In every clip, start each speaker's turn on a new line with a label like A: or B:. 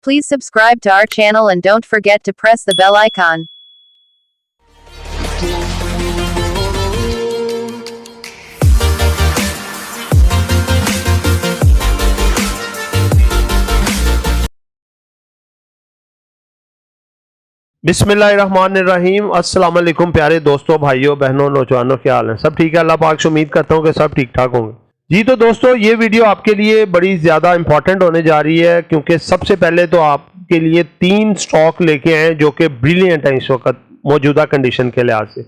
A: Please subscribe to our channel and don't forget to press the bell icon.
B: बिस्मिल्लाहिर्रहमानिर्रहीम। अस्सलाम वालेकुम प्यारे दोस्तों, भाइयों बहनों, नौजवानों, क्या हाल है? सब ठीक है? अल्लाह पाक से उम्मीद करता हूँ कि सब ठीक ठाक होंगे। जी तो दोस्तों, ये वीडियो आपके लिए बड़ी ज़्यादा इंपॉर्टेंट होने जा रही है, क्योंकि सबसे पहले तो आपके लिए 3 स्टॉक लेके आए जो कि ब्रिलियंट हैं इस वक्त मौजूदा कंडीशन के लिहाज से।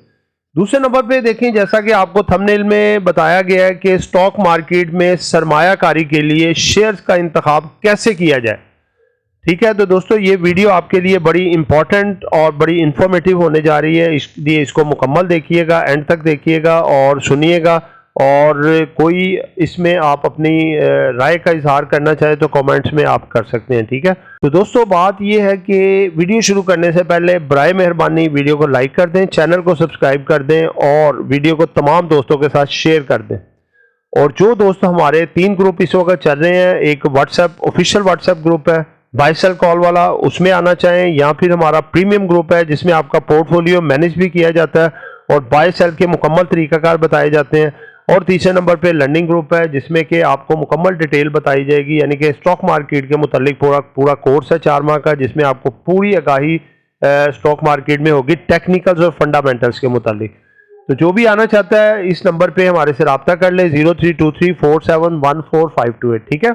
B: दूसरे नंबर पे देखें, जैसा कि आपको थंबनेल में बताया गया है कि स्टॉक मार्केट में सरमायाकारी के लिए शेयर्स का इंतखाब कैसे किया जाए। ठीक है, तो दोस्तों ये वीडियो आपके लिए बड़ी इंपॉर्टेंट और बड़ी इंफॉर्मेटिव होने जा रही है, इसलिए इसको मुकम्मल देखिएगा, एंड तक देखिएगा और सुनिएगा। और कोई इसमें आप अपनी राय का इजहार करना चाहे तो कमेंट्स में आप कर सकते हैं। ठीक है, तो दोस्तों बात ये है कि वीडियो शुरू करने से पहले बराए मेहरबानी वीडियो को लाइक कर दें, चैनल को सब्सक्राइब कर दें और वीडियो को तमाम दोस्तों के साथ शेयर कर दें। और जो दोस्त हमारे 3 ग्रुप इस वक्त चल रहे हैं, एक व्हाट्सएप ऑफिशियल व्हाट्सएप ग्रुप है बाय सेल कॉल वाला, उसमें आना चाहें, या फिर हमारा प्रीमियम ग्रुप है जिसमें आपका पोर्टफोलियो मैनेज भी किया जाता है और बाय सेल के मुकम्मल तरीकाकार बताए जाते हैं। और तीसरे नंबर पे लर्निंग ग्रुप है जिसमें कि आपको मुकम्मल डिटेल बताई जाएगी, यानी कि स्टॉक मार्केट के मुतालिक पूरा कोर्स है 4 माह का, जिसमें आपको पूरी आगाही स्टॉक मार्केट में होगी टेक्निकल्स और फंडामेंटल्स के मुतालिक। तो जो भी आना चाहता है इस नंबर पे हमारे से रब्ता कर ले 0323471458। ठीक है,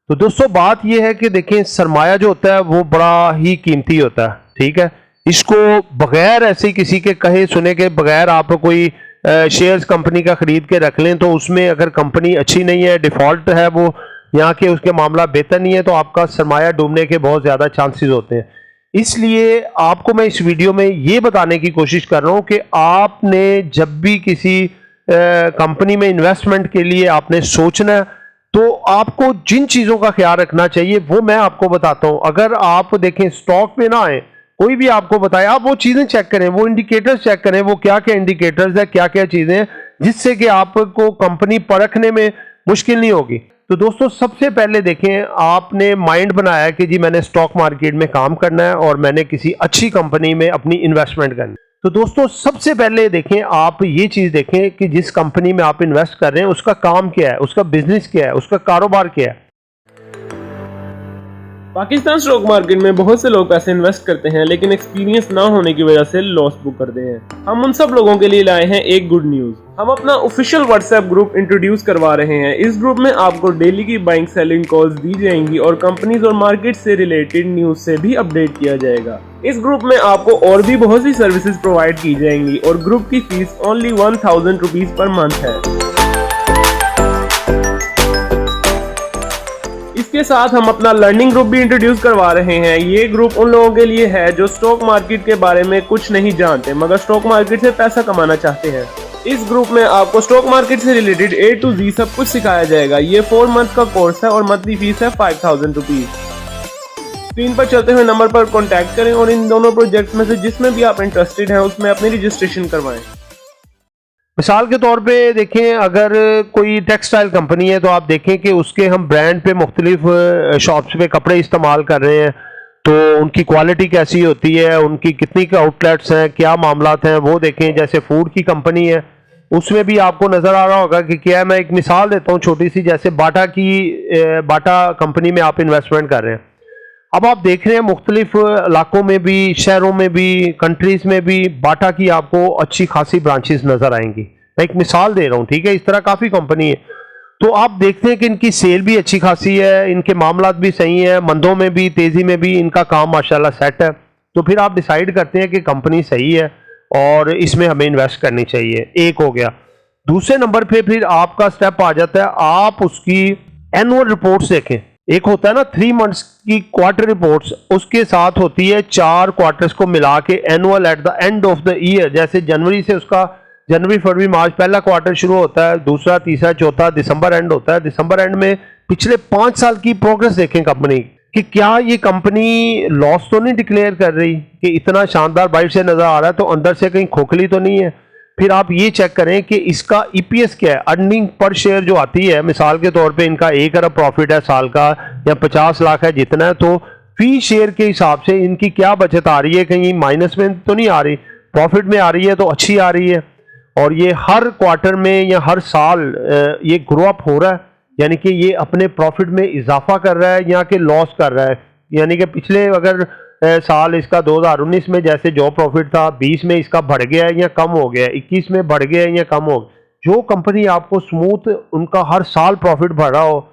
B: तो दोस्तों बात यह है कि देखें, सरमाया जो होता है वो बड़ा ही कीमती होता है। ठीक है, इसको बगैर ऐसे किसी के कहे सुने के बगैर आप कोई शेयर्स कंपनी का खरीद के रख लें, तो उसमें अगर कंपनी अच्छी नहीं है, डिफॉल्ट है वो, यहाँ के उसके मामला बेहतर नहीं है, तो आपका सरमाया डूबने के बहुत ज़्यादा चांसेस होते हैं। इसलिए आपको मैं इस वीडियो में ये बताने की कोशिश कर रहा हूँ कि आपने जब भी किसी कंपनी में इन्वेस्टमेंट के लिए आपने सोचना है, तो आपको जिन चीज़ों का ख्याल रखना चाहिए वो मैं आपको बताता हूं। अगर आप देखें स्टॉक पे ना आए, कोई भी आपको बताए, आप वो चीज़ें चेक करें, वो इंडिकेटर्स चेक करें, वो क्या क्या इंडिकेटर्स है, क्या क्या चीज़ें हैं जिससे कि आपको कंपनी परखने में मुश्किल नहीं होगी। तो दोस्तों सबसे पहले देखें, आपने माइंड बनाया कि जी मैंने स्टॉक मार्केट में काम करना है और मैंने किसी अच्छी कंपनी में अपनी इन्वेस्टमेंट करनी है। तो दोस्तों सबसे पहले देखें, आप ये चीज़ देखें कि जिस कंपनी में आप इन्वेस्ट कर रहे हैं उसका काम क्या है, उसका बिजनेस क्या है, उसका कारोबार क्या है।
C: पाकिस्तान स्टॉक मार्केट में बहुत से लोग पैसे इन्वेस्ट करते हैं, लेकिन एक्सपीरियंस ना होने की वजह से लॉस बुक करते हैं। हम उन सब लोगों के लिए लाए हैं एक गुड न्यूज। हम अपना ऑफिशियल व्हाट्सएप ग्रुप इंट्रोड्यूस करवा रहे हैं। इस ग्रुप में आपको डेली की बाइंग सेलिंग कॉल्स दी जाएंगी और कंपनीज और मार्केट से रिलेटेड न्यूज से भी अपडेट किया जाएगा। इस ग्रुप में आपको और भी बहुत सी सर्विसेज प्रोवाइड की जाएंगी और ग्रुप की fees only 1000 rupees per month है। इसके साथ हम अपना लर्निंग ग्रुप भी इंट्रोड्यूस करवा रहे हैं। ये ग्रुप उन लोगों के लिए है जो स्टॉक मार्केट के बारे में कुछ नहीं जानते मगर स्टॉक मार्केट से पैसा कमाना चाहते हैं। इस ग्रुप में आपको स्टॉक मार्केट से रिलेटेड A to Z सब कुछ सिखाया जाएगा। ये 4 मंथ का कोर्स है और मंथली फीस है 5000 रुपीज। स्क्रीन पर चलते हुए नंबर पर कॉन्टैक्ट करें और इन दोनों प्रोजेक्ट में से जिसमें भी आप इंटरेस्टेड हैं उसमें अपनी रजिस्ट्रेशन करवाएं।
B: मिसाल के तौर पे देखें, अगर कोई टेक्सटाइल कंपनी है तो आप देखें कि उसके हम ब्रांड पे मुख्तलिफ शॉप्स पे कपड़े इस्तेमाल कर रहे हैं, तो उनकी क्वालिटी कैसी होती है, उनकी कितनी आउटलेट्स हैं, क्या मामलात हैं वो देखें। जैसे फूड की कंपनी है उसमें भी आपको नज़र आ रहा होगा कि क्या, मैं एक मिसाल देता हूँ छोटी सी, जैसे बाटा कंपनी में आप इन्वेस्टमेंट कर रहे हैं। अब आप देख रहे हैं मुख्तलिफ इलाकों में भी, शहरों में भी, कंट्रीज में भी बाटा की आपको अच्छी खासी ब्रांचेस नजर आएंगी। मैं एक मिसाल दे रहा हूँ, ठीक है, इस तरह काफ़ी कंपनी है। तो आप देखते हैं कि इनकी सेल भी अच्छी खासी है, इनके मामलात भी सही है, मंदों में भी तेज़ी में भी इनका काम माशाल्लाह सेट है। तो फिर आप डिसाइड करते हैं कि कंपनी सही है और इसमें हमें इन्वेस्ट करनी चाहिए। एक हो गया। दूसरे नंबर पे फिर आपका स्टेप आ जाता है, आप उसकी एनुअल रिपोर्ट्स देखें। एक होता है ना 3 मंथ्स की क्वार्टर रिपोर्ट्स, उसके साथ होती है 4 क्वार्टर्स को मिला के annual at the end of the year. जैसे जनवरी से उसका जनवरी फरवरी मार्च पहला क्वार्टर शुरू होता है, दूसरा तीसरा चौथा दिसंबर एंड होता है। दिसंबर एंड में पिछले 5 साल की प्रोग्रेस देखें कंपनी कि क्या ये कंपनी लॉस तो नहीं डिक्लेयर कर रही, कि इतना शानदार बाइट से नजर आ रहा है तो अंदर से कहीं खोखली तो नहीं है। फिर आप ये चेक करें कि इसका ईपीएस क्या है, अर्निंग पर शेयर जो आती है। मिसाल के तौर पे इनका 1 अरब प्रॉफिट है साल का या 50 लाख है जितना है, तो फी शेयर के हिसाब से इनकी क्या बचत आ रही है, कहीं माइनस में तो नहीं आ रही, प्रॉफिट में आ रही है तो अच्छी आ रही है। और ये हर क्वार्टर में या हर साल ये ग्रो अप हो रहा है, यानी कि ये अपने प्रॉफिट में इजाफा कर रहा है या कि लॉस कर रहा है। यानी कि पिछले अगर साल इसका 2019 में जैसे जो प्रॉफिट था 20 में इसका बढ़ गया है या कम हो गया है, 21 में बढ़ गया है या कम हो गया। जो कंपनी आपको स्मूथ उनका हर साल प्रॉफिट बढ़ा हो,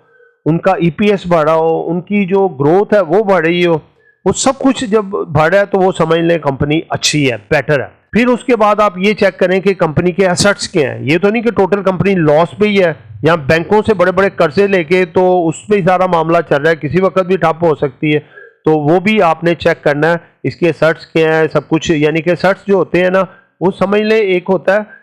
B: उनका ईपीएस बढ़ा हो, उनकी जो ग्रोथ है वो बढ़ रही हो, वो सब कुछ जब बढ़ रहा है तो वो समझ लें कंपनी अच्छी है, बेटर है। फिर उसके बाद आप ये चेक करें कि कंपनी के एसेट्स क्या हैं। ये तो नहीं कि टोटल कंपनी लॉस पे ही है या बैंकों से बड़े बड़े कर्जे लेके तो उस पर ही सारा मामला चल रहा है, किसी वक्त भी ठप हो सकती है, तो वो भी आपने चेक करना है। इसके एसेट्स क्या है, सब कुछ, यानी कि एसेट्स जो होते हैं ना वो समझ लें, एक होता है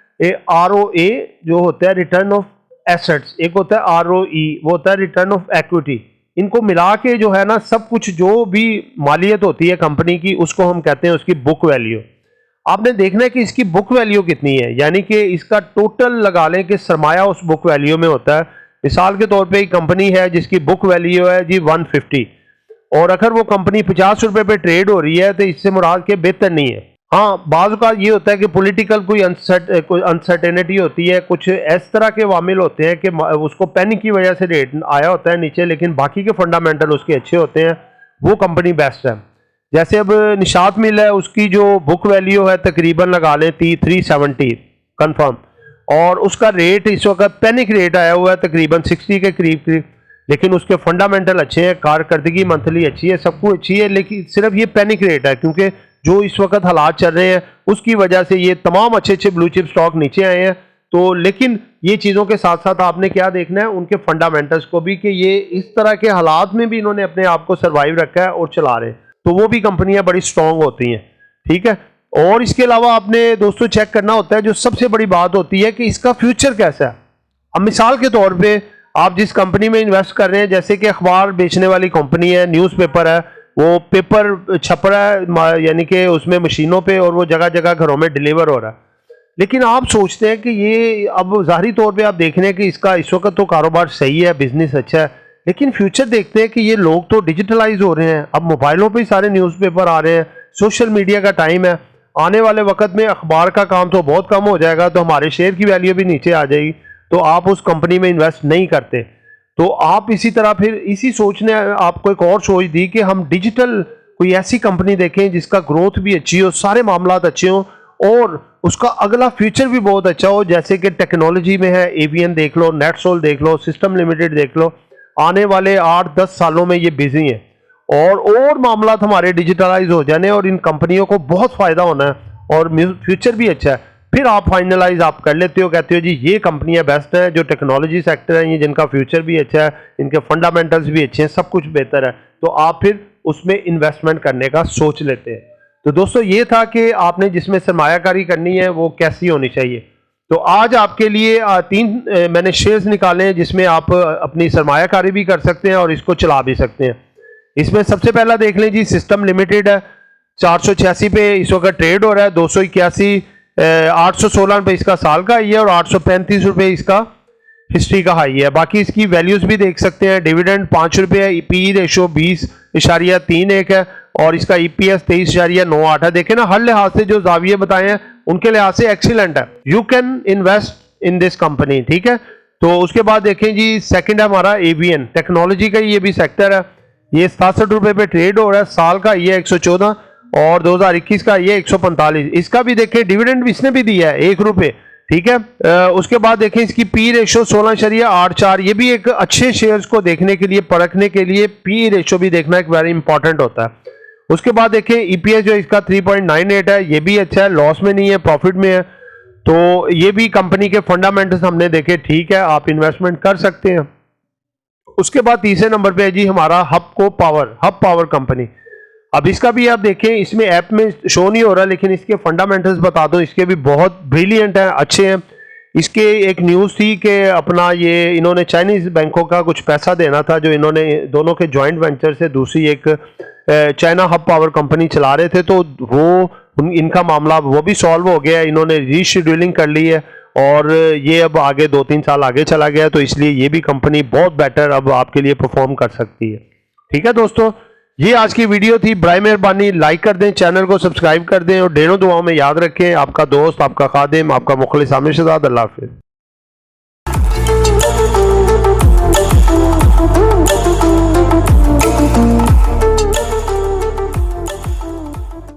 B: ROA जो होता है रिटर्न ऑफ एसेट्स, एक होता है ROE वो होता है रिटर्न ऑफ इक्विटी। इनको मिला के जो है ना सब कुछ जो भी मालियत होती है कंपनी की उसको हम कहते हैं उसकी बुक वैल्यू। आपने देखना है कि इसकी बुक वैल्यू कितनी है, यानी कि इसका टोटल लगा लें कि सरमाया उस बुक वैल्यू में होता है। मिसाल के तौर पे एक कंपनी है जिसकी बुक वैल्यू है जी 150, और अगर वो कंपनी 50 रुपए पे ट्रेड हो रही है तो इससे मुराद के बेहतर नहीं है। हाँ, बाज़ का ये होता है कि पॉलिटिकल कोई अनसर्टेनिटी होती है, कुछ इस तरह के वामिल होते हैं कि उसको पैनिक की वजह से रेट आया होता है नीचे, लेकिन बाकी के फंडामेंटल उसके अच्छे होते हैं, वो कंपनी बेस्ट है। जैसे अब निशात मिल है, उसकी जो बुक वैल्यू है तकरीबन लगा लें 370 कंफर्म, और उसका रेट इस वक्त पैनिक रेट आया हुआ है तकरीबन 60 के करीब, लेकिन उसके फंडामेंटल अच्छे हैं, कारकर्दगी मंथली अच्छी है, सब कुछ अच्छी है, लेकिन सिर्फ ये पैनिक रेट है क्योंकि जो इस वक्त हालात चल रहे हैं उसकी वजह से ये तमाम अच्छे अच्छे ब्लू चिप स्टॉक नीचे आए हैं। तो लेकिन ये चीज़ों के साथ साथ आपने क्या देखना है, उनके फंडामेंटल्स को भी, कि ये इस तरह के हालात में भी इन्होंने अपने आप को सर्वाइव रखा है और चला रहे हैं, तो वो भी कंपनियां बड़ी स्ट्रांग होती हैं। ठीक है, और इसके अलावा आपने दोस्तों चेक करना होता है, जो सबसे बड़ी बात होती है कि इसका फ्यूचर कैसा है। अब मिसाल के तौर पे आप जिस कंपनी में इन्वेस्ट कर रहे हैं, जैसे कि अखबार बेचने वाली कंपनी है, न्यूज़पेपर है, वो पेपर छप रहा है, यानी कि उसमें मशीनों पे, और वो जगह जगह घरों में डिलीवर हो रहा है। लेकिन आप सोचते हैं कि ये, अब ज़ाहिरी तौर पे आप देख रहे हैं कि इसका इस वक्त तो कारोबार सही है, बिजनेस अच्छा है, लेकिन फ्यूचर देखते हैं कि ये लोग तो डिजिटलाइज हो रहे हैं, अब मोबाइलों पे ही सारे न्यूज़पेपर आ रहे हैं, सोशल मीडिया का टाइम है, आने वाले वक्त में अखबार का काम तो बहुत कम हो जाएगा, तो हमारे शेयर की वैल्यू भी नीचे आ जाएगी, तो आप उस कंपनी में इन्वेस्ट नहीं करते। तो आप इसी तरह फिर इसी सोच ने आपको एक और सोच दी कि हम डिजिटल कोई ऐसी कंपनी देखें जिसका ग्रोथ भी अच्छी हो, सारे मामलात अच्छे हों और उसका अगला फ्यूचर भी बहुत अच्छा हो। जैसे कि टेक्नोलॉजी में है, एवीएन देख लो, नेटसोल देख लो, सिस्टम लिमिटेड देख लो, आने वाले 8-10 सालों में ये बिजी हैं और मामलात हमारे डिजिटलाइज हो जाने और इन कंपनियों को बहुत फायदा होना है और फ्यूचर भी अच्छा है। फिर आप फाइनलाइज आप कर लेते हो, कहते हो जी ये कंपनियां बेस्ट हैं, जो टेक्नोलॉजी सेक्टर है, ये जिनका फ्यूचर भी अच्छा है, इनके फंडामेंटल्स भी अच्छे हैं, सब कुछ बेहतर है, तो आप फिर उसमें इन्वेस्टमेंट करने का सोच लेते हैं। तो दोस्तों ये था कि आपने जिसमें सरमायाकारी करनी है वो कैसी होनी चाहिए। तो आज आपके लिए 3 मैंने शेयर्स निकाले हैं जिसमें आप अपनी सरमायाकारी भी कर सकते हैं और इसको चला भी सकते हैं। इसमें सबसे पहला देख लें जी, सिस्टम लिमिटेड है, 486 पे इस वक्त ट्रेड हो रहा है, 281 816 रुपये इसका साल का हाई है और 835 रुपये इसका हिस्ट्री का हाई है। बाकी इसकी वैल्यूज भी देख सकते हैं, डिविडेंड 5 रुपये है, पी रेशो 20.31 है और इसका ईपीएस 23.98 है। देखें ना, हर लिहाज से जो जाविये बताए हैं उनके लिहाज से एक्सीलेंट है, you can invest in this company. ठीक है, तो उसके बाद देखें जी, सेकंड है हमारा एवीएन, टेक्नोलॉजी का ये भी सेक्टर है, ये 67 रुपये पे ट्रेड हो रहा है, साल का ये 114 और 2021 का ये 145। इसका भी देखें, डिविडेंड इसने भी दिया है 1 रुपये। ठीक है, उसके बाद देखें इसकी पी रेशो 16.84, ये भी एक अच्छे शेयर्स को देखने के लिए, परखने के लिए पी रेशो भी देखना एक वेरी इंपॉर्टेंट होता है। उसके बाद देखें ईपीएस जो इसका 3.98 है, ये भी अच्छा है, लॉस में नहीं है, प्रॉफिट में है, तो ये भी कंपनी के फंडामेंटल्स हमने देखे, ठीक है, आप इन्वेस्टमेंट कर सकते हैं। उसके बाद तीसरे नंबर पे है जी हमारा हब पावर कंपनी। अब इसका भी आप देखें, इसमें ऐप में शो नहीं हो रहा लेकिन इसके फंडामेंटल्स बता दो, इसके भी बहुत ब्रिलियंट हैं, अच्छे हैं। इसके एक न्यूज़ थी कि अपना ये इन्होंने चाइनीज़ बैंकों का कुछ पैसा देना था, जो इन्होंने दोनों के जॉइंट वेंचर से दूसरी एक चाइना हब पावर कंपनी चला रहे थे, तो वो इनका मामला वो भी सॉल्व हो गया है, इन्होंने रीशेड्यूलिंग कर ली है और ये अब आगे 2-3 साल आगे चला गया, तो इसलिए ये भी कंपनी बहुत बेटर अब आपके लिए परफॉर्म कर सकती है। ठीक है दोस्तों, ये आज की वीडियो थी। बराए मेहरबानी लाइक कर दें, चैनल को सब्सक्राइब कर दें और ढेरों दुआओं में याद रखें। आपका दोस्त, आपका खादिम, आपका मुखलिस आमिर शहजाद। अल्लाह हाफिज़।